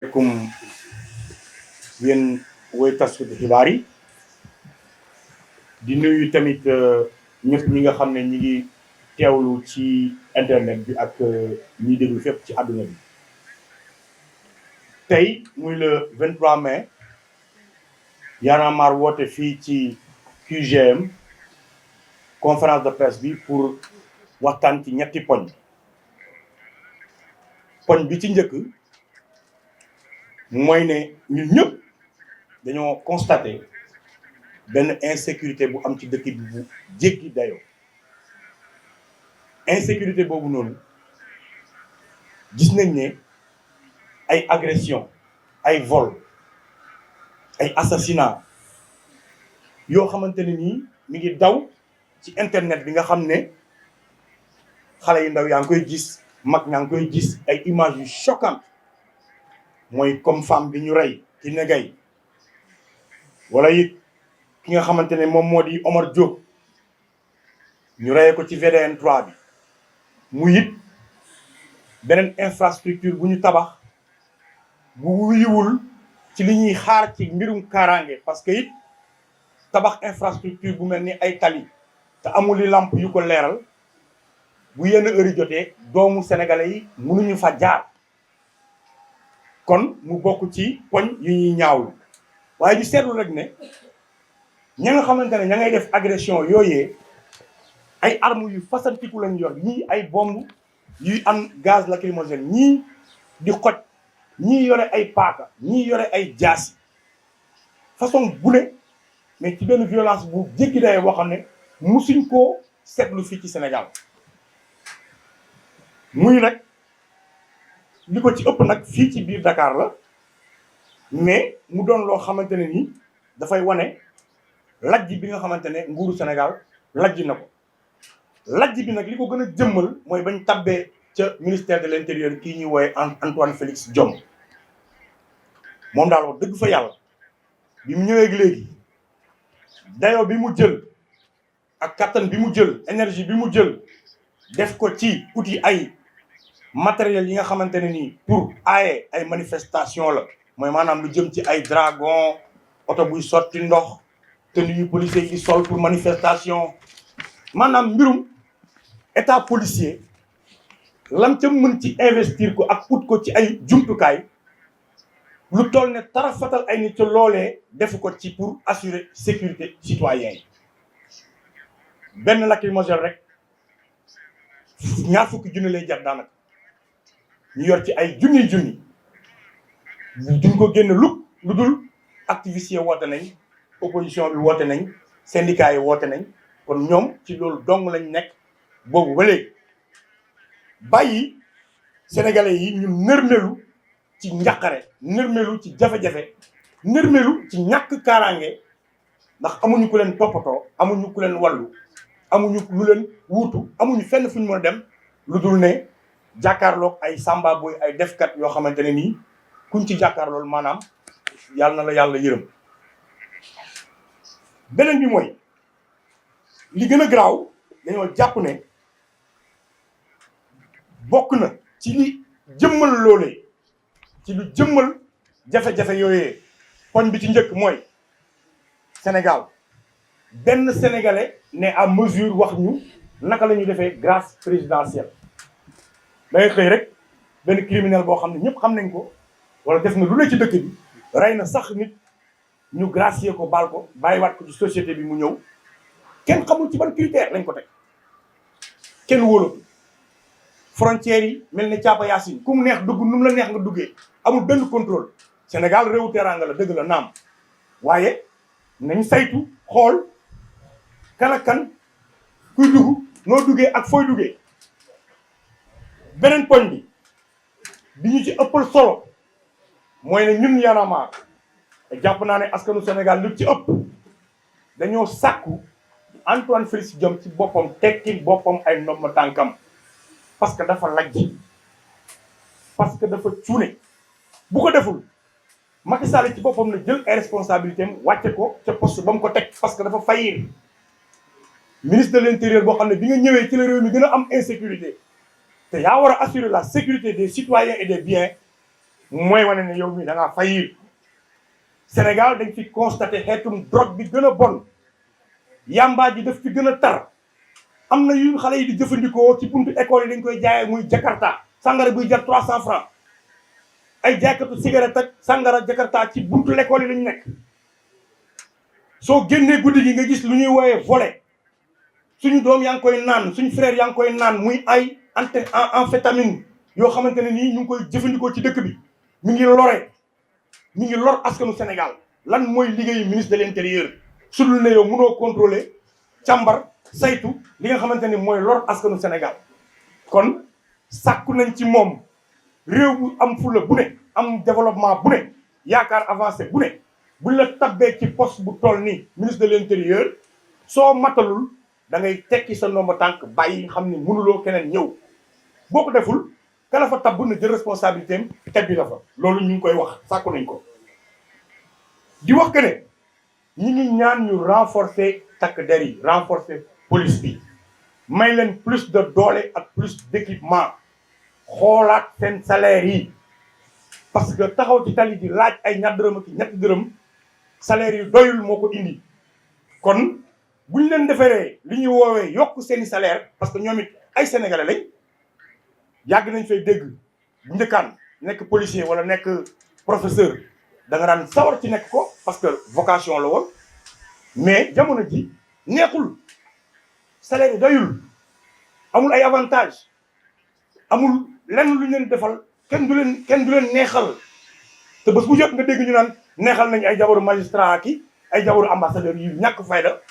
Comme yéen woy taskatu xibaar yi di nuyu tamit ñëpp ñi nga xam ne ñi ngi teewlu ci internet bi ak ñiy déglu fépp ci àdduna bi tey muy le 23 mai Y'en a marre woote fii ci QGM conférence de presse bi pour waxtaan ci ñetti poñ bi ci njëkk mooy ne ñun ñëpp dañoo constaté benn insécurité bu am ci dëkk bi bu jéggi dayoo insécurité boobu noonu gis nañ ne ay agression ay vol ay assassinat yoo xamante ne nii mi ngi daw ci internet bi nga xam ne xale yu ndaw yaa ngi koy gis mag ñaa ngi koy gis ay images yu choquantes mooy comme femme bi ñu rey ci Negay wala it ki nga xamante ne moom moo di Omar Diop ñu reyee ko ci VDN 3 bi mu it beneen infrastructure bu ñu tabax bu wuyuwul ci li ñuy xaar ci mbirum kaaraange parce que it tabax infrastructure bu mel ni ay tali te amul li lamp yu ko leeral bu yenn heure yi jotee doomu sénégalais yi mënuñu fa jaar kon mu bokk ci poñ yu ñuy ñaawlu waaye ñu seetlu rek ne ña nga xamante ne ña ngay def agression yooyee ay armes yu fasantiku lañ yor ñii ay bomb yuy am gaz lacrymogène ñii di xoj ñii yore ay paaka ñii yore ay jaasi façon bu ne mais ci benn violence bu jéggi dayoo boo xam ne musuñ koo seetlu fii ci Sénégal muy nag li ko ci ëpp nag fii ci biir Dakar la mais mu doon loo xamante ne nii dafay wane lajj bi nga xamante ne nguuru Sénégal lajj na ko lajj bi nag li ko gën a jëmmal mooy bañ tabbee ca ministère de l'intérieur kii ñuy woowe Antoine Félix Diome moom daal wax dëgg fa yàlla bi mu ñëwee léegi dayoo bi mu jël ak kattan bi mu jël énergie bi mu jël def ko ci outil ay matériel yi nga xamante ne nii pour aaye ay manifestation la mooy maanaam lu jëm ci ay dragon oto buy sotti ndox tenue yu policier yi sol pour manifestation maanaam mbirum état policier lam ca mën ci investir ko ak ut ko ci ay jumtukaay lu toll ne tarafatal ay nit ca loolee defu ko ci pour assurer sécurité citoyen yi benn lacrymogène rek ñaar fukki junni lay jar daanaka ñu yor ci ay junni duñ ko génn lu dul activistes yi woote nañ opposition bi woote nañ syndicats yi woote nañ kon ñoom ci loolu dong lañ nekk boobu ba léegi bàyyi sénégalais yi ñu nërmelu ci njàqare nërmelu ci jafe-jafe nërmelu ci ñàkk kaaraange ndax amuñu ku leen toppatoo amuñu ku leen wàllu amuñu lu leen wuutu amuñu fenn fu ñu mën a dem lu dul ne jàkkaarloog ay samba boy ay defkat yoo xamante ne nii kuñ ci jàkkaarlool maanaam yàlla na la yàlla yërëm beneen bi mooy li gën a garaaw dañoo jàpp ne bokk na ci li jëmmal loolee ci lu jëmmal jafe-jafe yooyee poñ bi ci njëkk mooy Sénégal benn sénégalais ne à mesure wax ñu naka la ñuy defee grâce présidentielle da ngay xëy rek benn criminel boo xam ne ñëpp xam nañ ko wala def na lu ne ci dëkk bi rey na sax nit ñu gracier ko baal ko bàyyiwaat ko ci société bi mu ñëw kenn xamul ci ban critère lañ ko teg kenn wóolatu frontières yi mel ne caapa yaasin ku mu neex dugg nu mu la neex nga duggee amul benn contrôle Sénégal réewu teraanga la dëgg la naam waaye nañ saytu xool kan ak kan kuy dugg noo duggee ak fooy duggee beneen poñ bi ñu ci ëppal solo mooy ne ñun Y'en a marre te jàpp naa ne askanu Sénégal lu ci ëpp dañoo sàkku Antoine Félix Diome ci boppam tekkil boppam ay ndomba tànkam parce que dafa lajj parce que dafa cuune bu ko deful Macky Sall ci boppam la jël ay responsabilités am wàcce ko ca poste ba mu ko teg parce que dafa faillir ministre de l'intérieur boo xam ne bi nga ñëwee ci la réew mi gën a am insécurité te yaa war a assurer la sécurité des citoyens et des biens mooy wane ne yow mi da ngaa faillir. Sénégal dañ fi constaté xeetum drogue bi gën a bon yamba ji daf fi gën a tar am na yu xale yi di jëfandikoo ci buntu école yi dañ koy jaayee muy Jakarta sangara buy jar 300 francs ay jaaykatu cigarette ak sangara Jakarta ci buntu l'école yi lañ nekk. soo génnee guddi gi nga gis lu ñuy wooyee volet suñu doom yaa ngi koy naan suñu frère yaa ngi koy naan muy ay amphétamine yoo xamante ne nii ñu ngi koy jëfandikoo ci dëkk bi mi ngi lore mi ngi lor askanu Sénégal. lan mooy liggéeyu ministre de l'intérieur su dul ne yow mënoo contrôler càmbar saytu li nga xamante ni mooy lor askanu Sénégal. kon sàkku nañ ci moom réew bu am fula bu ne am développement bu ne yaakaar avancé bu ne buñ la tabbee ci poste bu toll ni ministre de l'intérieur soo matalul da ngay tekki sa ndomba tànk bàyyi xam ne mënuloo keneen ñëw boo ko deful kala fa tabb na jël responsabilité am tebbi la fa. loolu ñu ngi koy wax sàkku nañ ko di wax que ne ñi ngi ñaan ñu renforcer takk der yi renforcer police bi may leen plus de doole ak plus d'équipement xoolaat seen salaire yi parce que taxaw ci tali di laaj ay ñaar dërëm ak ñetti dërëm salaire yi doyul moo ko indi. kon bu ñu leen defaree li ñuy woowee yokk seeni salaire parce que ñoom it ay sénégalais lañ yàgg nañ fay dégg bu njëkkaan nekk policier wala nekk professeur da nga daan sawar ci nekk ko parce que vocation la woon mais jamono ji neexul salaire yi doyul amul ay avantage amul lenn lu ñu leen defal kenn du leen neexal te bés bu jot nga dégg ñu naan neexal nañ ay jabaru magistrat ki ay jabaru ambassadeur yu ñàkk fayda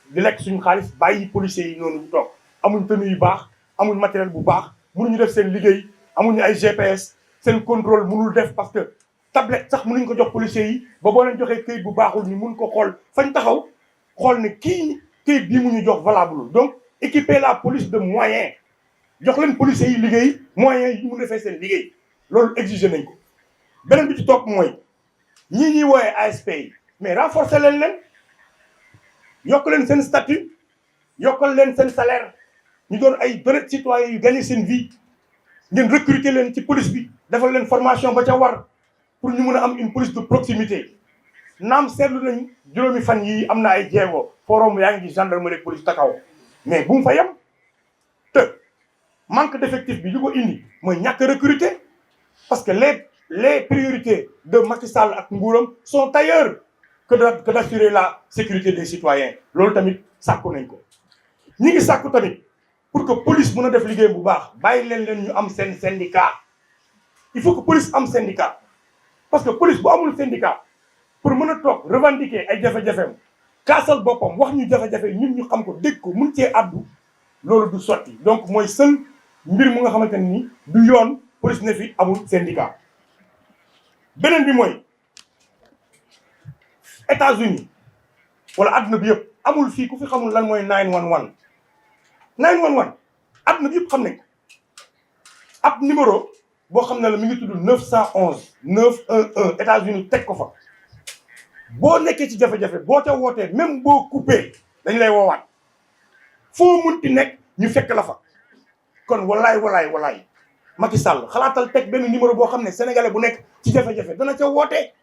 di lekk suñu xaalis bàyyi policiers yi noonu ñu toog amuñ tenue yu baax amuñ matériel bu baax mënuñu def seen liggéey amuñu ay GPS seen contrôle mënul def parce que tablette sax mënuñ ko jox policiers yi ba boo leen joxee këyit bu baaxul ñu mun ko xool fañ taxaw xool ne kii këyit bii mu ñu jox valable donc équiper la police de moyens jox leen policiers yi liggéey moyens yi mu defee seen liggéey loolu exiger nañ ko. beneen bi ci topp mooy ñii ñuy wooyee ASP yi mais renforcer leen yokk leen seen statut yokkal leen seen salaire ñu doon ay honnêtes citoyens yu gagné seen vie ngeen recruter leen ci police bi defal leen formation ba ca war pour ñu mën a am une police de proximité. naam seetlu nañ juróomi fan yi am na ay jéego forum yaa ngi gis gendarmerie police takaw mais bu mu fa yem te manque d'effectif bi li ko indi mooy ñàkk recruter parce que les priorités de Macky Sall ak nguuram sont ailleurs que d'assurer la sécurité des citoyens. loolu tamit sàkku nañ ko ñi ngi sàkku tamit pour que police mën a def liggéey bu baax bàyyi leen ñu am seen syndicat. il faut que police am syndicat parce que police bu amul syndicat pour mën a toog revendiquer ay jafe-jafeem kaasal boppam wax ñu jafe-jafe ñun ñu xam ko dégg ko mun cee addu loolu du sotti. donc mooy seul mbir mu nga xamante ni du yoon police ne fi amul syndicat. beneen bi mooy États-Unis wala adduna bi yëpp amul fii ku fi xamul lan mooy 911. 911 adduna bi yëpp xam nañ ko ab numéro boo xam ne la mi ngi tudd 911 911 États-Unis teg ko fa. boo nekkee ci jafe-jafe boo ca wootee même boo coupé dañ lay woowaat foo munti nekk ñu fekk la fa. kon walaay Macky Sall xalaatal teg benn numéro boo xam ne sénégalais bu nekk ci jafe-jafe dana ca wootee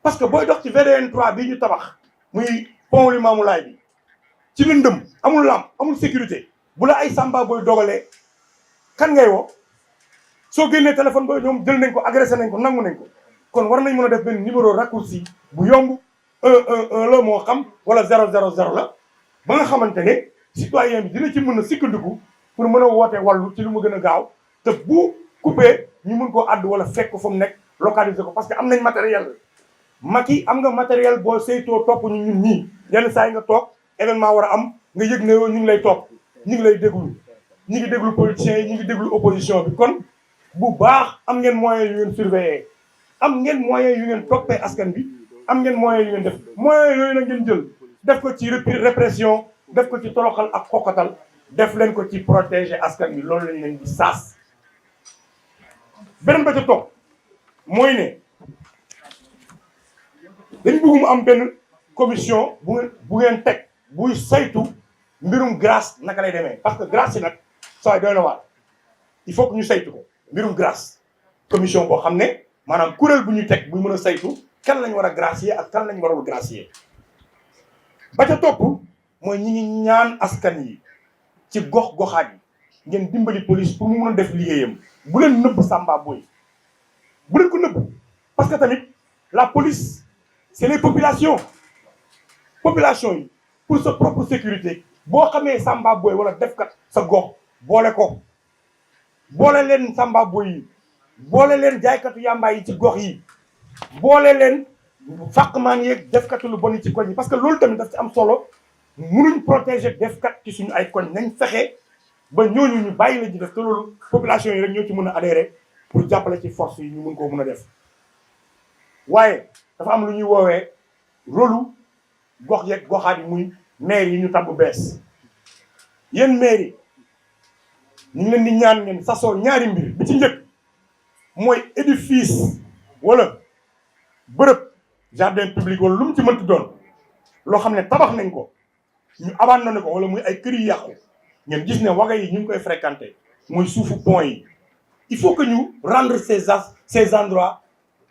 parce que booy dox ci VDN 3 bii ñu tabax muy pont Limamoulaye bi ci lëndëm amul lampe amul sécurité bu la ay samba booy dogalee kan ngay woo soo génnee téléphone booy ñoom jël nañ ko agressé nañ ko nangu nañ ko. kon war nañ mën a def benn numéro raccourci bu yomb 111 la moo xam wala 000 la ba nga xamante ne citoyen bi dina ci mën a sikkandiku pour mën a woote wàllu ci lu mu gën a gaaw te bu coupé ñu mën koo àddu wala fekk ko fa mu nekk localiser ko parce que am nañ matériel. Macky am nga matériel boo saytoo topp ñu ñun ñii yenn saa yi nga toog événement war a am nga yëg ne yow ñu ngi lay topp ñu ngi lay déglu ñu ngi déglu politiciens yi ñu ngi déglu opposition bi kon bu baax am ngeen moyens yu ngeen surveiller. am ngeen moyens yu ngeen toppee askan bi am ngeen moyens yu ngeen def moyens yooyu na ngeen jël def ko ci répression def ko ci toroxal ak xoqatal def leen ko ci protéger askan bi loolu lañ leen di saas. beneen ba ca topp mooy ne dañ bëgg mu am benn commission bu ngeen teg buy saytu mbirum grâce naka lay demee parce que grâce yi nag saa doy na waar il faut que ñu saytu ko mbirum grâce commission boo xam ne maanaam kuréel bu ñu teg bu mën a saytu kan lañ war a gracier ak kan lañ warul gracier. ba ca topp mooy ñi ngi ñaan askan yi ci gox-goxaat yi ngeen dimbali police pour mu mën a def liggéeyam bu leen nëbb Samba Boy bu leen ko nëbb parce que tamit la police c'est les populations yi pour sa propre sécurité boo xamee Samba Boy wala defkat sa gox boole ko boole leen Samba Boy yi boole leen jaaykatu yàmba yi ci gox yi boole leen fàqmaan yeeg defkatu lu bon yi ci koñ yi parce que loolu tamit daf ci am solo munuñ protéger defkat ci suñu ay koñ nañ fexe ba ñooñu ñu bàyyi la ñu def te loolu population yi rek ñoo ci mën a adhérer pour jàppale ci force yi ñu mën koo mën a def waaye dafa am lu ñuy woowee rôlu gox yeeg goxaat yi muy maire yi ñu tabb bees yéen maire yi ñu ngi leen di ñaan ngeen sasoo ñaari mbir bi ci njëkk mooy édifice wala bërëb jardin public wala lu mu ci mënti doon loo xam ne tabax nañ ko ñu abandonné ko wala muy ay kër yu yàqu ngeen gis ne waga yi ñu ngi koy fréquenté muy suufu pont yi il faut que ñu rendre ces endroits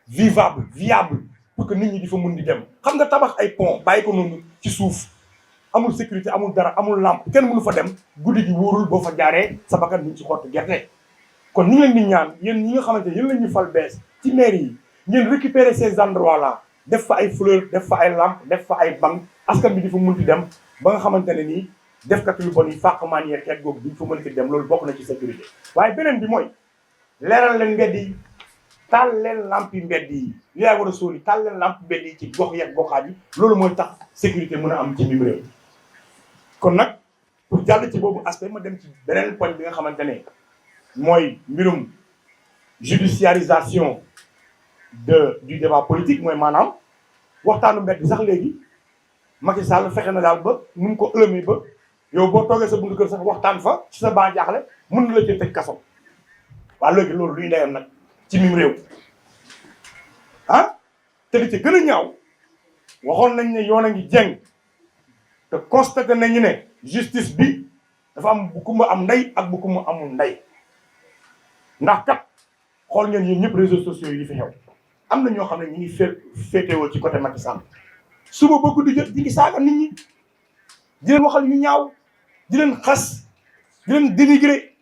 vivables pour que nit ñi di fa mun di dem xam nga tabax ay pont bàyyi ko noonu ci suuf amul sécurité amul dara amul lampe kenn mënu fa dem guddi gi wóorul boo fa jaaree sa bakkan ñu ci xottu gerte kon ñu leen di ñaan yéen ñi nga xamante yéen la ñu fal bees ci mairie yi ngeen récupérer ces endroits là def fa ay fleurs def fa ay lampes def fa ay banc askan bi di fa mun di dem ba nga xamante ne nii defkat yu bon yi fàqmaan yeeg xeet googu duñ fa mën di dem loolu bokk na ci sécurité waaye beneen bi mooy leeral leen mbedd yi taal leen lampi mbedd yi li laa war a sóoli taal leen lampi mbedd yi ci gox yeeg goxaat yi loolu mooy tax sécurité mën a am ci biir réew kon nag pour jàll ci boobu aspect ma dem ci beneen poñ bi nga xamante ne mooy mbirum judiciarisation du débat politique mooy maanaam waxtaanu mbedd sax léegi Macky Sall fexe na daal ba nu mu ko ëlëmee ba yow boo toogee sa buntu kër sax waxtaan fa ci sa baa jaaxle mën na la ci tëj kaso waa léegi loolu luy ndeyam nag ci mim réew ah te li ci gën a ñaaw waxoon nañ ne yoon a ngi jeng te constaté nañu ne justice bi dafa am bu kumba am ndey ak bu kumba amul ndey ndax kat xool ngeen yéen ñëpp réseaux sociaux yi fi xew am na ñoo xam ne ñu ngi féetewoo ci côté Macky Sall suba ba guddi jot di ngi saaga nit ñi di leen waxal ñu ñaaw di leen xas di leen dénigrer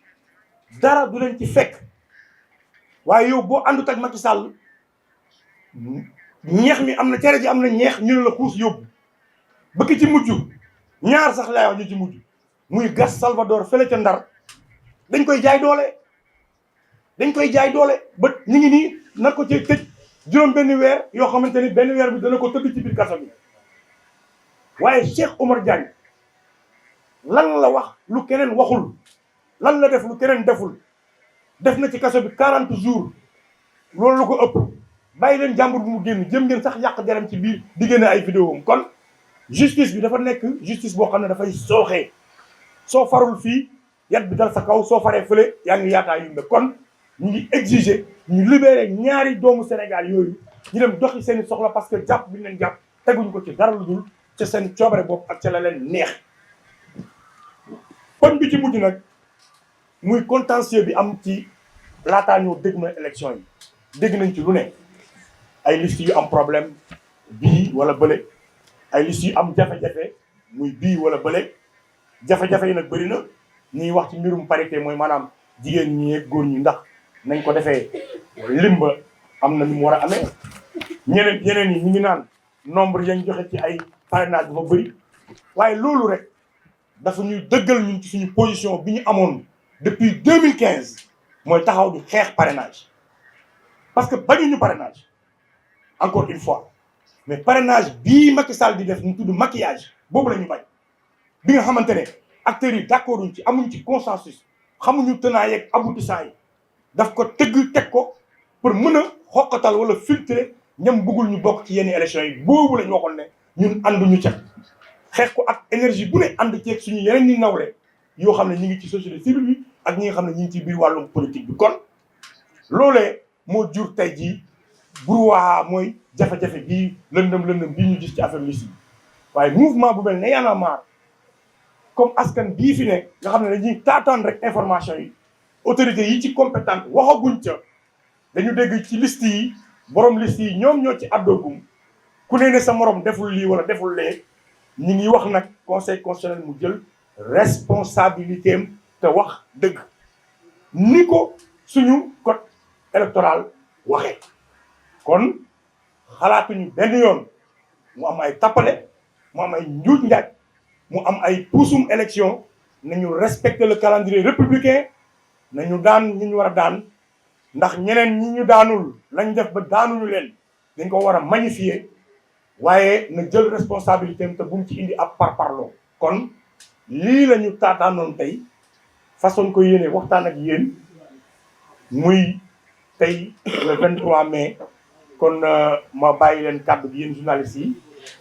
dara du leen ci fekk waaye yow boo àndut ak Macky Sall ñeex mi am na cere ji am na ñeex ñu ne la xuus yóbbu bëgg ci mujj ñaar sax laay wax ñu ci mujj muy gas Salvador fële ca Ndar dañ koy jaay doole ba ñu ngi nii nar ko ci tëj juróom benn weer yoo xamante ni benn weer bi dana ko tëdd ci biir kaso bi waaye Cheikh Oumar Diagne lan la wax lu keneen waxul lan la def lu keneen deful def na ci kaso bi 40 jours loolu la ko ëpp bàyyi leen jàmbur bu mu génn jëm ngeen sax yàq deram ci biir di génne ay vidéo am kon justice bi dafa nekk justice boo xam ne dafay sooxee soo farul fii yat bi dal sa kaw soo faree fële yaa ngi yaataa yumbe kon ñu ngi exiger ñu libérer ñaari doomu Sénégal yooyu ñu dem doxi seen soxla parce que jàpp bi ñu leen jàpp teguñu ko ci dara lu dul ca seen coobare bopp ak ca la leen neex kon bi ci mujj nag muy contentieux bi am ci laataa ñoo dégg na élection yi dégg nañ ci lu ne ay liste yu am problème bii wala bële ay liste yu am jafe-jafe muy bii wala bële jafe-jafe yi nag bëri na ñuy wax ci mbirum parité mooy maanaam jigéen ñi ak góor ñi ndax nañ ko defee limba am na ni mu war a amee ñeneen yi ñu ngi naan nombre yañ joxe ci ay parrainage dafa bëri waaye loolu rek dafa ñuy dëggal ñun ci suñu position bi ñu amoon depuis 2015 mooy taxaw di xeex parrainage parce que bañuñu parrainage encore une fois mais parrainage bii Macky Sall di def ñu tudd maquillage boobu la ñu bañ bi nga xamante ne acteurs yi d'accord uñ ci amuñ ci consensus xamuñu tenants yeeg aboutissants yi daf ko teg ko pour mën a xoqatal wala filtrer ñam bëggul ñu bokk ci yenn élections yi boobu la ñu waxoon ne ñun ànduñu ca xeex ko ak énergie bu ne ànd ceeg suñu yeneen ñi nawle yoo xam ne ñu ngi ci société civile bi ak ñi nga xam ne ñu ngi ci biir wàllum politique bi kon loolee moo jur tey jii brouhaha mooy jafe-jafe bii lëndëm bii ñu gis ci affaire liste bi waaye mouvement bu mel ne Y'en a marre comme askan bii fi ne nga xam ne dañuy taataan rek information yi autorités yi ci compétente waxaguñ ca dañu dégg ci liste yi borom liste yi ñoom ñoo ci àddoogum ku ne sa morom deful lii wala deful lee ñi ngi wax nag conseil constitutionnel mu jël responsabilité am te wax dëgg ni ko suñu code électoral waxee kon xalaatuñu benn yoon mu am ay tappale mu am ay njuuj njaaj mu am ay puusum élection nañu respecter le calendrier républicain nañu daan ñi ñu war a daan ndax ñeneen ñi ñu daanul lañ def ba daanuñu leen dañ ko war a magnifier waaye na jël responsabilité am te bu mu ci indi ab parparloo kon lii la ñu taataanoon tey façon ko yéene waxtaan ak yéen muy tey le 23 mai kon ma bàyyi leen kàddu gi yéen journalistes yi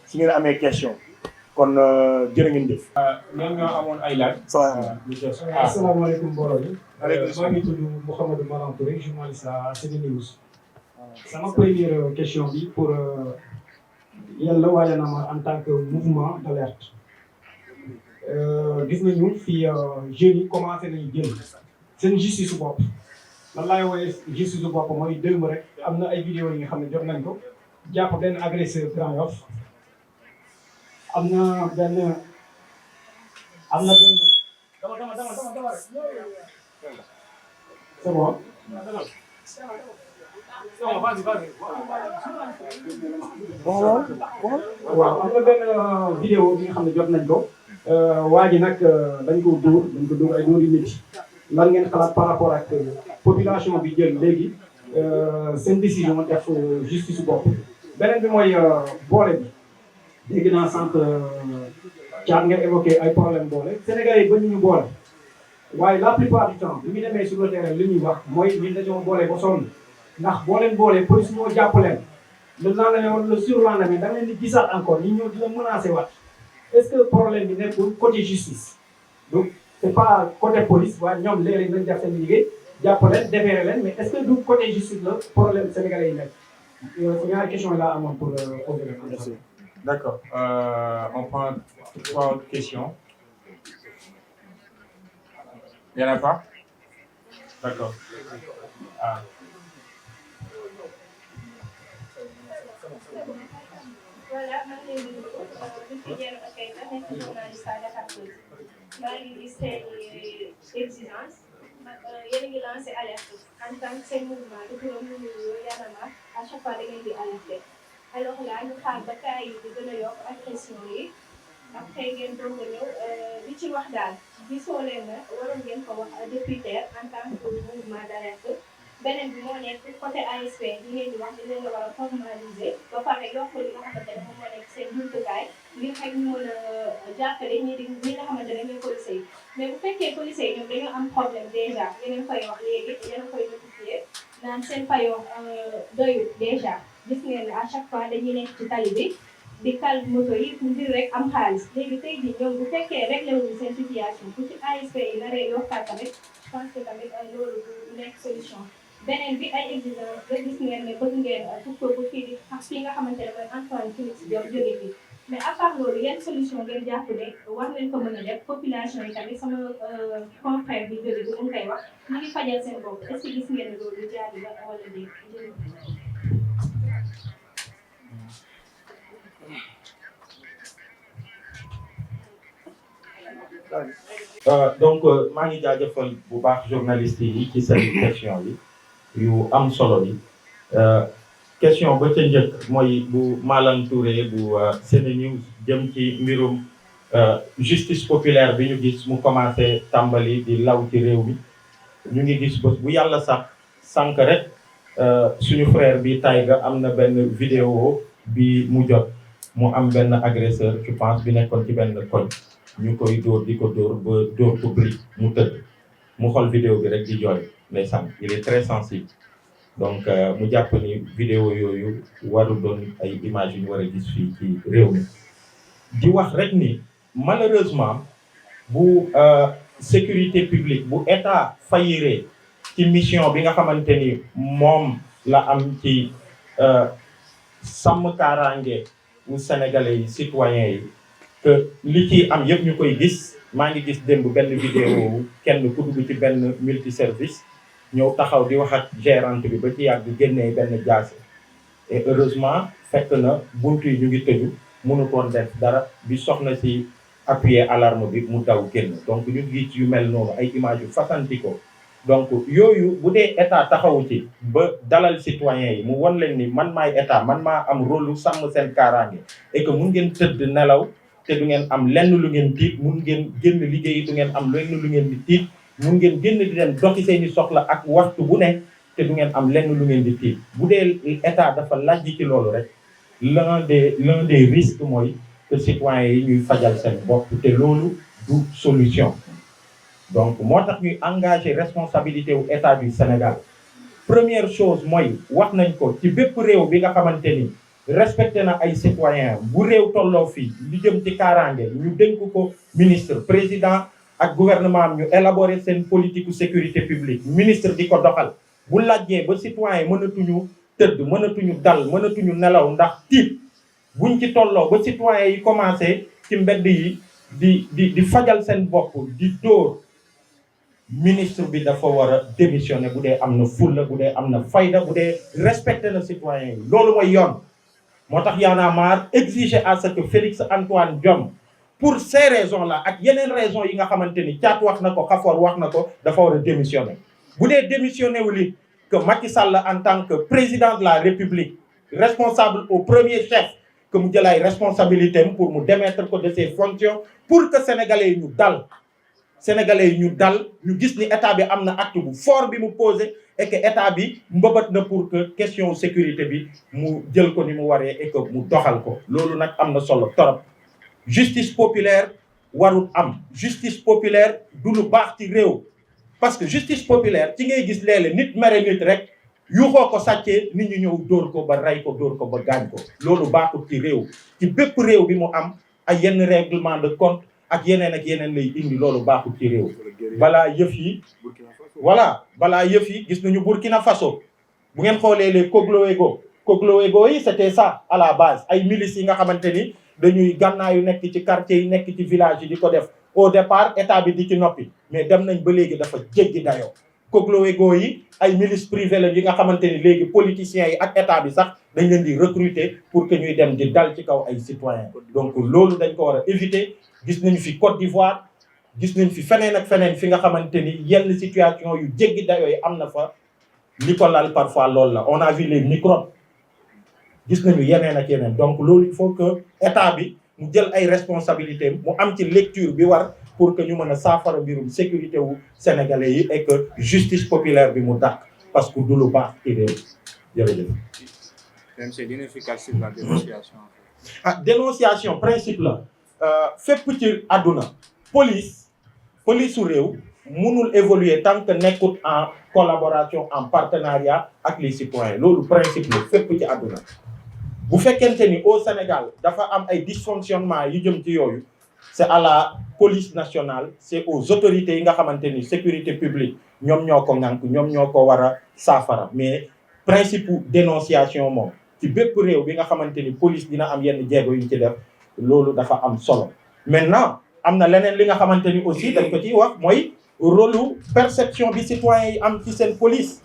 su ngeen amee question kon jërë ngeen jëf. ñoom ñoo amoon ay laaj. asalaamaaleykum mbooloo mi. maa ngi tudd Mouhamadou Maram Touré journaliste à CNews. sama première question bi pour yàlla waaye na ma en tant que mouvement d'alerte. gis nañu fii jeunes yi commencé nañu jël seen justice su bopp. lan laay wooyee justice su bopp mooy démb rek am na ay vidéo yi nga xam ne jot nañ ko jàpp benn agresseur Grand Yoff am na benn c'est bon. waaw am na benn vidéo bi nga xam ne jot nañ ko waa ji nag dañ ko dóor ay dóor yu métti lan ngeen xalaat par rapport ak population bi jël léegi seen décision def justice bopp beneen bi mooy boole bi dégg naa sànq caat nga évoqué ay problème boole Sénégalais yi ba ñu boole waaye la plupart du temps bu ñu demee sur le terrain li ñuy wax mooy ñun dañoo boole ba sonn ndax boo leen boolee police moo jàpp leen le lendemain wala le surlendemain da nga leen di gisaat encore ñu ñëw dina menacé waat est-ce que problème bi nekkul côté justice donc c'est pas côté police waaye ñoom léeg-léeg nañ def seen liggéey jàpp leen déféré leen mais est-ce que du côté justice la problème sénégalais yi nekk ñaari question laa amoon pour poser la question. D'accord. On prend 3 autres questions. Il n'y en a pas? D'accord. Ah. Voilà, maa ngi leen di nuyu monsieur Diallo Keita nekk journaliste à Dakar Buzz. maa ngi gis seen exigence yéen a ngi lancé alerte en tant que seen mouvement depuis le mouvement Y'en a marre à chaque fois da ngeen di alerté alors là ñu xaar ba cas yi di gën a yokk agression yi après ngeen doog a ñëw li ci wax daal gisoo leen na waroon ngeen ko wax depuis tard en tant que mouvement d'alerte. beneen bi moo nekk côté ASP li ngeen di wax dinañ la war a formaliser ba pare yokk li nga xamante ne moom moo nekk seen jumtukaay ngir xëy ñu mën a jàppale ñi nga xamante ne ñooy policiers yi mais bu fekkee policiers yi ñoom dañoo am problème déjà yeneen koy wax léegi yeneen koy notifier naan seen payoo doyul déjà gis ngeen ne à chaque fois dañuy nekk ci tali bi di kal moto yi ngir rek am xaalis léegi tey jii ñoom bu fekkee réglé wuñu seen situation bu ci ASP yi naree yokkaat tamit je pense que tamit loolu du nekk solution. beneen bi ay exigence rek gis ngeen ne bëgg ngeen pour que fii di fii nga xamante ne mooy Antoine Félix Diome jóge fii mais à part loolu yan solution ngeen jàpp ne war nañ ko mën a def population yi tamit sama confrère bi jóge bu mu koy wax ñu ngi fajal seen bopp est-ce que gis ngeen ne loolu jaadu la wala déet. donc maa ngi jaajëfal bu baax journaliste yi ci seen question yi yu am solo yi question ba ca njëkk mooy bu Malang Touré bu CNews jëm ci mbirum justice populaire bi ñu gis mu commencé tàmbali di law ci réew mi ñu ngi gis bés bu yàlla sax sànq rek suñu frère bi Taïga am na benn vidéo bi mu jot mu am benn agresseur je pense bi nekkoon ci benn koñ ñu koy dóor di ko dóor ba dóor ko bri mu tëdd mu xool vidéo bi rek di jooy ndeysaan il est très sensible donc mu jàpp ni vidéo yooyu waru doon ay images yu ñu war a gis fii ci réew mi di wax rek ni malheureusement bu sécurité publique bu état fayiree ci mission bi nga xamante ni moom la am ci sàmm kaaraange bu sénégalais yi citoyens yi que li ci am yëpp ñu koy gis maa ngi gis démb benn vidéo kenn ku dugg ci benn multiservice ñëw taxaw di wax ak gérante bi ba ci yàgg génnee benn jaase et heureusement fekk na buntu yi ñu ngi tëju mënutoon def dara bi soxna si appuyer alarme bi mu daw génn donc ñu ngi ci yu mel noonu ay images yu fasantikoo donc yooyu bu dee état taxawu ci ba dalal citoyens yi mu won leen ni man maay état man maa am rôle lu sàmm seen kaaraange et que mun ngeen tëdd nelaw te du ngeen am lenn lu ngeen tiit mun ngeen génn liggéey du ngeen am lenn lu ngeen di tiit mun ngeen génn di dem doxi seeni soxla ak waxtu bu ne te du ngeen am lenn lu ngeen di tiit bu dee état dafa laaj ci loolu rek l'un des risques mooy que citoyens yi ñuy fajal seen bopp te loolu du solution donc moo tax ñuy engagé responsabilité wu état du Sénégal première chose mooy wax nañ ko ci bépp réew bi nga xamante ni respecté na ay citoyens bu réew tolloo fii li jëm ci kaaraange ñu dénk ko ministre président ak gouvernement am ñu élaborer seen politique de sécurité publique ministre di ko doxal bu laajee ba citoyens mënatuñu tëdd mënatuñu dal mënatuñu nelaw ndax tiit buñ ci tolloo ba citoyens yi commencé ci mbedd yi di fajal seen bopp di dóor ministre bi dafa war a démissionner bu dee am na fulla bu dee am na fayda bu dee respecté na citoyens yi loolu mooy yoon moo tax Y en a marre exiger à ce que Félix Antoine Diome pour ces raisons là ak yeneen raisons yi nga xamante ni Thiat wax na ko Khafor wax na ko dafa war a démissionner bu dee démissionner wu li que Macky Sall en tant que président de la République responsable au premier chef que mu jël ay responsabilités pour mu démettre ko de ses fonctions pour que sénégalais yi ñu dal ñu gis ni état bi am na acte bu fort bi mu posé et que état bi mbëbët na pour que question sécurité bi mu jël ko ni mu waree et que mu doxal ko loolu nag am na solo torop justice populaire warul am justice populaire du lu baax ci réew parce que justice populaire ci ngay gis léeg-léeg nit mere nit rek yuuxoo ko sàccee nit ñi ñëw dóor ko ba rey ko dóor ko ba gaañ ko loolu baaxul ci réew ci bépp réew bi mu am ay yenn règlement de compte ak yeneen lay indi loolu baaxul ci réew balaa yëf yi gis nañu Burkina Faso bu ngeen xoolee les Cogloégo yi c'était ça à la base ay milices yi nga xamante ni dañuy gànnaayu nekk ci quartier yi nekk ci village yi di ko def au départ état bi di ci noppi mais dem nañ ba léegi dafa jéggi dayoo Cogloégo yi ay milices privées la yi nga xamante ni léegi politiciens yi ak état bi sax dañ leen di recruter pour que ñuy dem di dal ci kaw ay citoyens donc loolu dañ ko war a éviter gis nañu fi Côte d'Ivoire gis nañ fi feneen ak feneen fi nga xamante ni yenn situation yu jéggi dayoo yi am na fa li ko lal parfois loolu la on a vu les microbes gis nañu yeneen ak yeneen donc loolu il faut que état bi mu jël ay responsabilités mu am ci lecture bi war pour que ñu mën a saafara mbirum sécurité wu sénégalais yi et que justice populaire bi mu dàq parce que du lu baax ci réew jërëjëf. c'est l'inefficace sur la dénonciation. Dénonciation principe la fépp ci àdduna police su réew mënul évoluer tant que nekkut en collaboration en partenariat ak les citoyens loolu principe la fépp ci àdduna bu fekkente ni au Sénégal dafa am ay dysfonctionnement yu jëm ci yooyu c'est à la police nationale c'est aux autorités yi nga xamante ni sécurité publique ñoom ñoo ko ŋànk ñoom ñoo ko war a saafara mais principe dénonciation moom ci bépp réew bi nga xamante ni police dina am yenn jéego yu ñu ci def loolu dafa am solo maintenant am na leneen li nga xamante ni aussi dañ ko ciy wax mooy rôle perception bi citoyens yi am ci seen police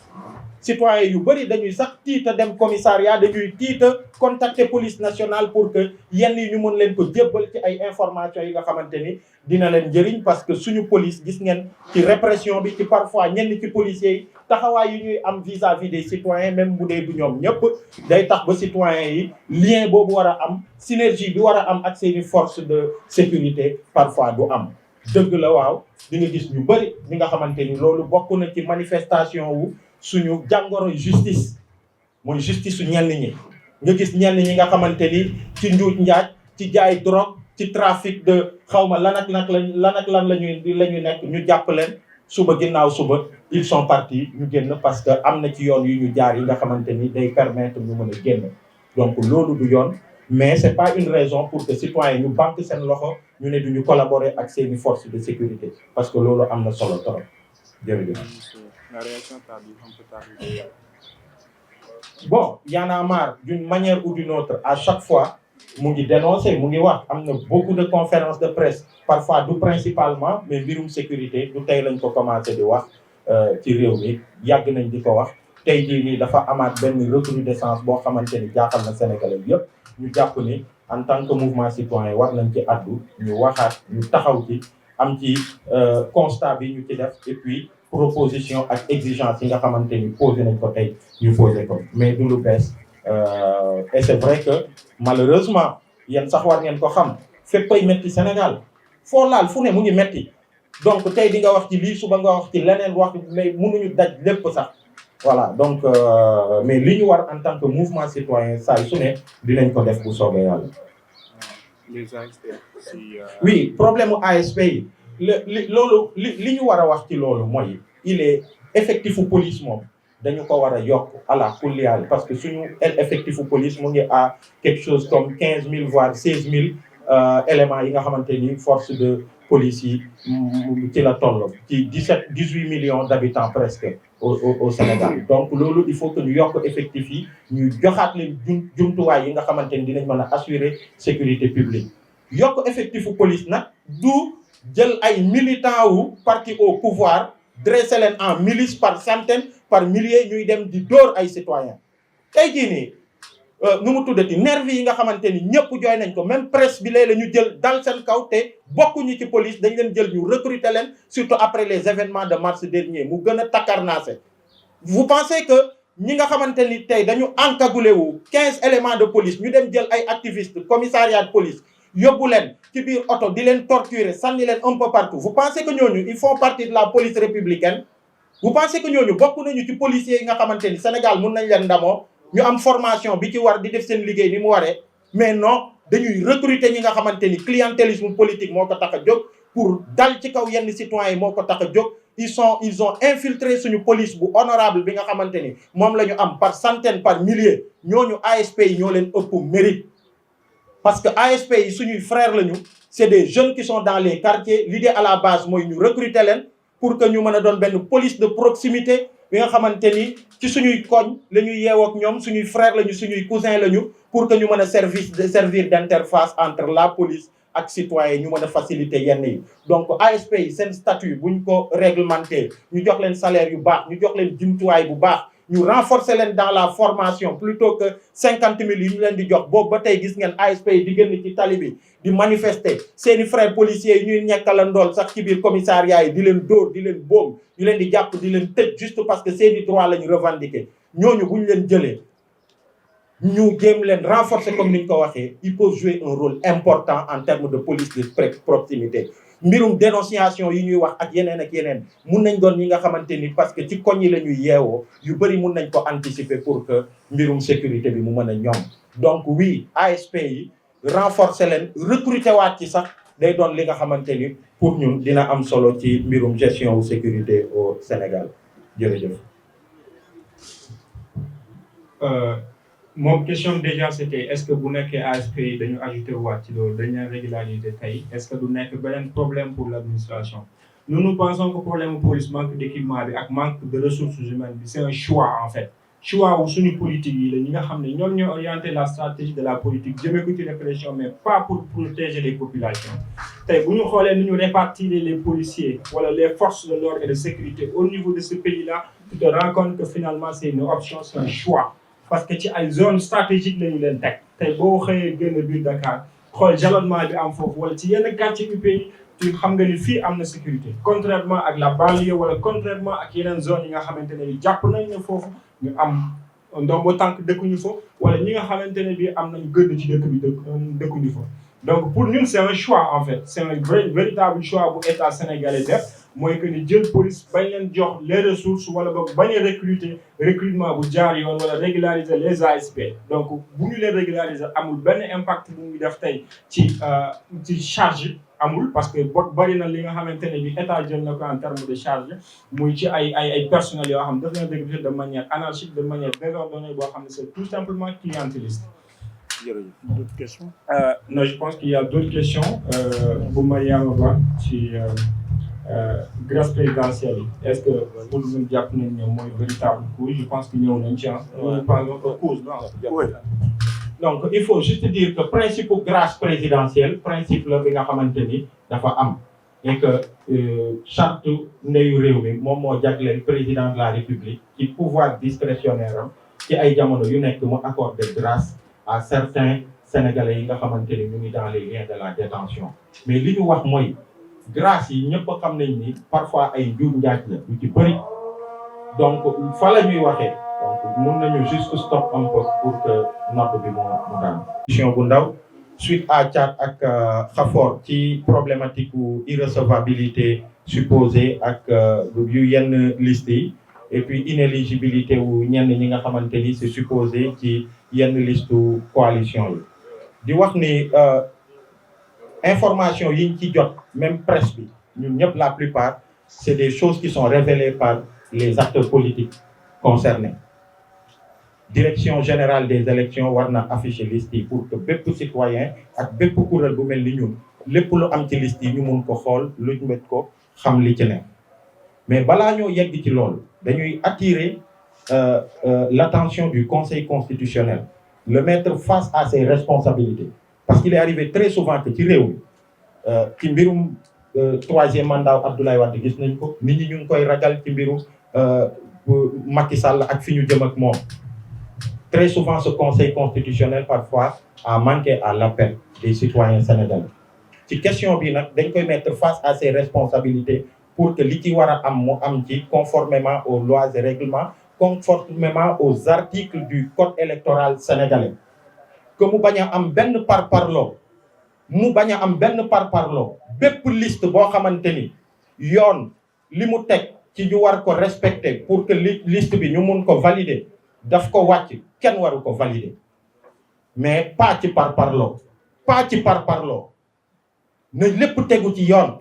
citoyens yu bëri dañuy sax tiita dem commissariat dañuy tiita contacter police nationale pour que yenn yi ñu mën leen ko jébbal ci ay informations yi nga xamante ni dina leen njëriñ parce que suñu police gis ngeen ci répression bi ci parfois ñenn ci policiers yi taxawaay yu ñuy am vis-à-vis des citoyens même bu dee du ñoom ñëpp day tax ba citoyens yi lien boobu war a am synergie bi war a am ak seeni force de sécurité parfois du am dëgg la waaw di nga gis ñu bëri ñi nga xamante ni loolu bokk na ci manifestation wu suñu jàngoro justice mooy justice su ñenn ñi nga gis ñenn ñi nga xamante ni ci njuuj njaaj ci jaay drogue ci trafic de xawma lan ak lan la ñuy nekk ñu jàpp leen suba ginnaaw suba ils sont partis ñu génn parce que am na ci yoon yu ñu jaar yi nga xamante ni day permettre ñu mën a génn donc loolu du yoon mais c'est pas une raison pour que citoyens ñu banque seen loxo ñu ne duñu collaborer ak seeni forces de sécurité parce que loolu am na solo trop jërëjëf. La réaction tardive, un peu tardive. Bon, Y en a marre d'une manière ou d'une autre à chaque fois mu ngi dénoncer mu ngi wax am na beaucoup de conférences de presse parfois du principalement mais mbirum sécurité du tey lañ ko commencé di wax ci réew mi yàgg nañ di ko wax tey jii nii dafa amaat benn recrudescence boo xamante ni jaaxal na Sénégalais yëpp ñu jàpp ni en tant que mouvement citoyen war nañ ci addu ñu waxaat ñu taxaw ci am ci constat bi ñu ci def et puis proposition ak exigence yi nga xamante ni posé nañ ko tey ñu posé ko mais du lu bees et c'est vrai que malheureusement yéen sax war ngeen ko xam fépp ay metti Sénégal foo laal fu ne mu ngi metti donc tey di nga wax ci lii suba nga wax ci leneen wax mais mënuñu daj lépp sax voilà donc mais li ñu war en tant que mouvement citoyen saa su ne dinañ ko def bu soobee yàlla. les ASP si. oui problème mu ASP yi loolu li ñu war a wax ci loolu mooy il est effectifu police moom dañu ko war a yokk à la kulliyaal parce que suñu effectifu police mu ngi à quelque chose comme 15000 voire 16000 éléments yi nga xamante ni force de police yi ci la toll ci 18 millions d'habitants presque au Sénégal donc loolu il faut que ñu yokk effectif yi ñu joxaat leen jumtuwaay yi nga xamante ni dinañ mën a assurer sécurité publique yokk effectifu police nag du jël ay militants wu parti au pouvoir dressé leen en milice par centaines par milliers ñuy dem di dóor ay citoyens tey jii nii nu mu tuddati nervi yi nga xamante ni ñëpp jooy nañ ko même presse bi léeg-léeg ñu jël dal seen kaw te bokkuñu ci police dañ leen jël ñu recruter leen surtout après les événements de mars dernier mu gën a takkarnaase vous pensez que ñi nga xamante ni tey dañu encagoulé wu 15 éléments de police ñu dem jël ay activistes commissariat de police yóbbu leen ci biir oto di leen torturer sànni leen un peu partout vous pensez que ñooñu ils font partie de la police républicaine vous pensez que ñooñu bokk nañu ci policiers yi nga xamante ni Sénégal mun nañ leen ndamoo ñu am formation bi ci war di def seen liggéey ni mu waree mais non dañuy recruter ñi nga xamante ni clientélisme politique moo ko tax a jóg pour dal ci kaw yenn citoyens yi moo ko tax a jóg ils ont infiltré suñu police bu honorable bi nga xamante ni moom la ñu am par centaines par milliers ñooñu ASP yi ñoo leen ëpp mérite parce que ASP yi suñuy frères lañu c'est des jeunes qui sont dans les quartiers l'idée à la base mooy ñu recruter leen pour que ñu mën a doon benn police de proximité bi nga xamante ni ci suñuy koñ la ñuy yeewoo ak ñoom suñuy frères lañu suñuy cousins lañu pour que ñu mën a servir d'interface entre la police ak citoyen ñu mën a faciliter yenn yi donc ASP yi seen statut buñ ko réglementé ñu jox leen salaire yu baax ñu jox leen jumtuwaay bu baax ñu renforcer leen dans la formation plutôt que 50 000 yi ñu leen di jox boobu ba tey gis ngeen ASP yi di génn ci tali bi di manifester seeni frères policiers yi ñuy nekkalandool sax ci biir commissariat yi di leen dóor di leen boom ñu leen di jàpp di leen tëj juste parce que seeni droit la ñu revendiquer ñooñu bu ñu leen jëlee ñu jéem leen renforcer comme ni ñu ko waxee ils peuvent jouer un rôle important en termes de police de proximité mbirum dénonciation yi ñuy wax ak yeneen mun nañ doon ñi nga xamante ni parce que ci koñ yi la ñuy yeewoo yu bëri mun nañ ko anticiper pour que mbirum sécurité bi mu mën a ñoom donc oui ASP yi renforcer leen recruter waat ci sax day doon li nga xamante ni pour ñun dina am solo ci mbirum gestion wu sécurité au Sénégal jërëjëf. Mon question déjà c'était est-ce que bu nekkee ASP yi dañu ajouté waat ci loolu dañu leen régulariser tey est-ce que du nekk beneen problème pour l'administration nous pensons que problème police manque d'équipement bi ak manque de ressources humaines bi c'est un choix en fait choix wu suñu politique yi la ñi nga xam ne ñoom ñoo orienté la stratégie de la politique jëmee ko ci répression mais pas pour protéger les populations tey bu ñu xoolee ni ñu répartir les policiers wala les forces de l'ordre et de sécurité au niveau de ce pays-là tu te rends compte que finalement c'est une option c'est un choix parce que ci ay zone stratégique la ñu leen teg tey boo xëyee génn biir Dakar xool jalonnement bi am foofu wala ci yenn quartier du pays tu xam nga ni fii am na sécurité contrairement ak la banlieue wala contrairement ak yeneen zone yi nga xamante ne bi jàpp nañ ne foofu ñu am ndombo tànk dëkkuñu fa wala ñi nga xamante ne bi am nañu gëdd ci dëkk bi dëkkuñu fa donc pour ñun c'est un choix en fait c'est un véritable choix bu état sénégalais def mooy que ni jël police bañ leen jox les ressources wala boog bañ a recrutement bu jaar yoon wala régulariser les ASP donc bu ñu leen régulariser amul benn impact bu ñu def tey ci charge amul parce que bari na li nga xamante ne bi état jël na ko en terme de charge muy ci ay personnels yoo xam daf leen recruter de manière anarchique de manière désordonnée boo xam ne c'est tout simplement clientéliste. D'autres questions? Non, je pense qu'il y a d'autres questions pour Mariama Ba ci grâce présidentielle est-ce que pour ñu jàpp nañ ne mooy véritable cause je pense que ñëw nañ ci cause oui. Donc il faut juste dire que principe grâce présidentielle principe la bi nga xamante ni dafa am et que charte ndeyu réew mi moom moo jagleel président de la République ci pouvoir discrétionnaire am ci ay jamono yu nekk mu accorder grâce à certains sénégalais yi nga xamante ni ñu ngi dans les liens de la détention mais li ñu wax mooy grâce yi ñëpp xam nañ ni parfois ay njuuj njaaj la yu ci bëri donc fa la ñuy waxee donc mun nañu juste stop un peu pour que note bi mu daan question bu ndaw suite à Thiat ak Khafor ci problématique ou irrecevabilité supposée ak yu yenn liste yi et puis inéligibilité wu ñenn ñi nga xamante ni c'est supposé ci yenn liste coalition yi di wax ni information yiñ ci jot même presse bi ñun ñëpp la plupart c'est des choses qui sont révélées par les acteurs politiques concernés direction générale des élections war na afficher liste yi pour que bépp citoyen ak bépp kuréel bu mel ni ñun lépp lu am ci liste yi ñu mun ko xool luñ met ko xam li ci ne mais balaa ñoo yegg ci loolu dañuy attirer l'attention du Conseil constitutionnel le mettre face à ses responsabilités parce qu'il est arrivé très souvent que ci réew mi ci mbirum troisième mandat Abdoulaye Wade gis nañ ko nit ñi ñu ngi koy ragal ci mbirum Macky Sall ak fi ñu jëm ak moom très souvent ce Conseil constitutionnel parfois a manqué à l'appel des citoyens sénégalais ci question bi nag dañ koy mettre face à ses responsabilités pour que li ci war a am mu am ci conformément aux lois et règlements conformément aux articles du code électoral sénégalais que mu bañ a am benn parparloo bépp liste boo xamante ni yoon li mu teg ci ñu war ko respecter pour que liste bi ñu mun ko valider daf ko wàcc kenn waru ko valider mais pas ci parparloo na lépp tegu ci yoon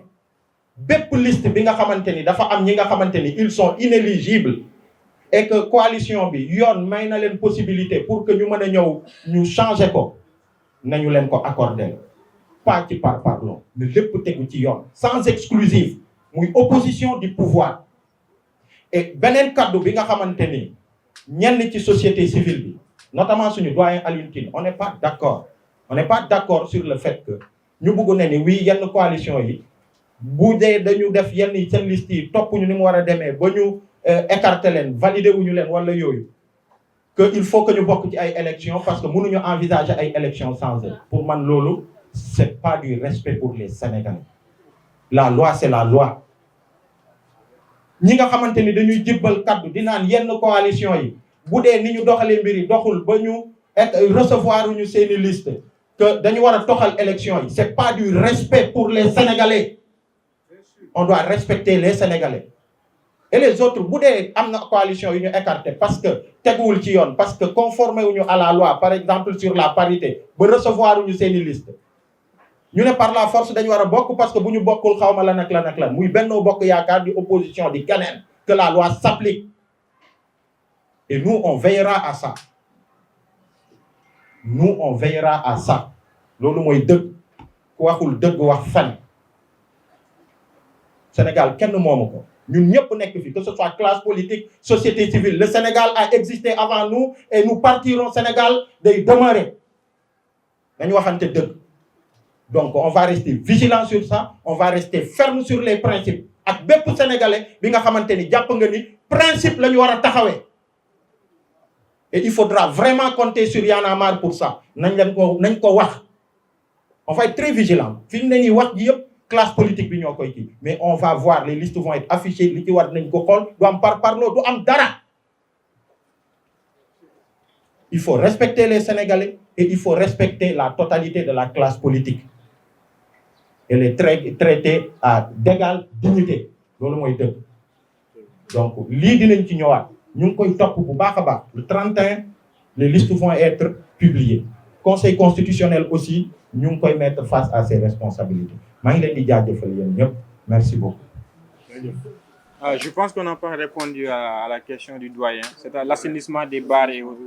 bépp liste bi nga xamante ni dafa am ñi nga xamante ni ils sont inéligibles et que coalition bi yoon may na leen possibilité pour que ñu mën a ñëw ñu changer ko nañu leen ko accorder pas ci parparloo na lépp tegu ci yoon sans exclusive muy opposition du pouvoir et beneen kaddu bi nga xamante ni ñenn ci société civile bi notamment suñu doyen Alioune Tine on n'est pas d'accord sur le fait que ñu bëgg ne ni oui yenn coalition yi bu dee dañu def yenn seen liste yi topp ñu ni mu war a demee ba ñu écarter leen valider wuñu leen wala yooyu que il faut que ñu bokk ci ay élections parce que mënuñu envisager ay élections sans eux pour man loolu c'est pas du respect pour les Sénégalais la loi c'est la loi ñi nga xamante ni dañuy jibbal kaddu di naan yenn coalition yi bu dee ni ñu doxalee mbir yi doxul ba ñu recevoir ñu seeni liste que dañu war a toxal élection yi c'est pas du respect pour les Sénégalais on doit respecter les Sénégalais et les autres bu dee am na coalition yu ñu écarté parce que teguwul ci yoon parce que conformé wuñu à la loi par exemple sur la parité ba recevoir ñu seeni liste ñu ne par la force dañu war a bokk parce que bu ñu bokkul xawma lan ak lan muy Benno Bokk Yaakaar di opposition di keneen que la loi s'applique et nous on veillera à ça loolu mooy dëgg ku waxul dëgg wax fen Sénégal kenn moomu ko ñun ñëpp nekk fi que ce soit classe politique société civile le Sénégal a existé avant nous et nous partirons Sénégal day demeurer dañu waxante dëgg donc on va rester vigilant sur ça on va rester ferme sur les principes ak bépp sénégalais bi nga xamante ni jàpp nga ni principe la ñu war a taxawee et il faudra vraiment compter sur Y'en a marre pour ça nañ ko wax on va être très vigilant fi mu ne nii wax ji yëpp classe politique bi ñoo koy kii mais on va voir les listes vont être affichées li ci war nañ ko xool du am parparloo du am dara il faut respecter les Sénégalais et il faut respecter la totalité de la classe politique et les traiter d'égale dignité loolu mooy dëgg donc lii dinañ ci ñëwaat ñu ngi koy topp bu baax a baax le 31 les listes vont être publiées Conseil constitutionnel aussi ñu ngi koy mettre face à ses responsabilités maa ngi leen di jaajëfal yéen ñëpp merci beaucoup. Je pense qu'on n'a pas répondu à la question du doyen, c'est à l'assainissement des bars et autres.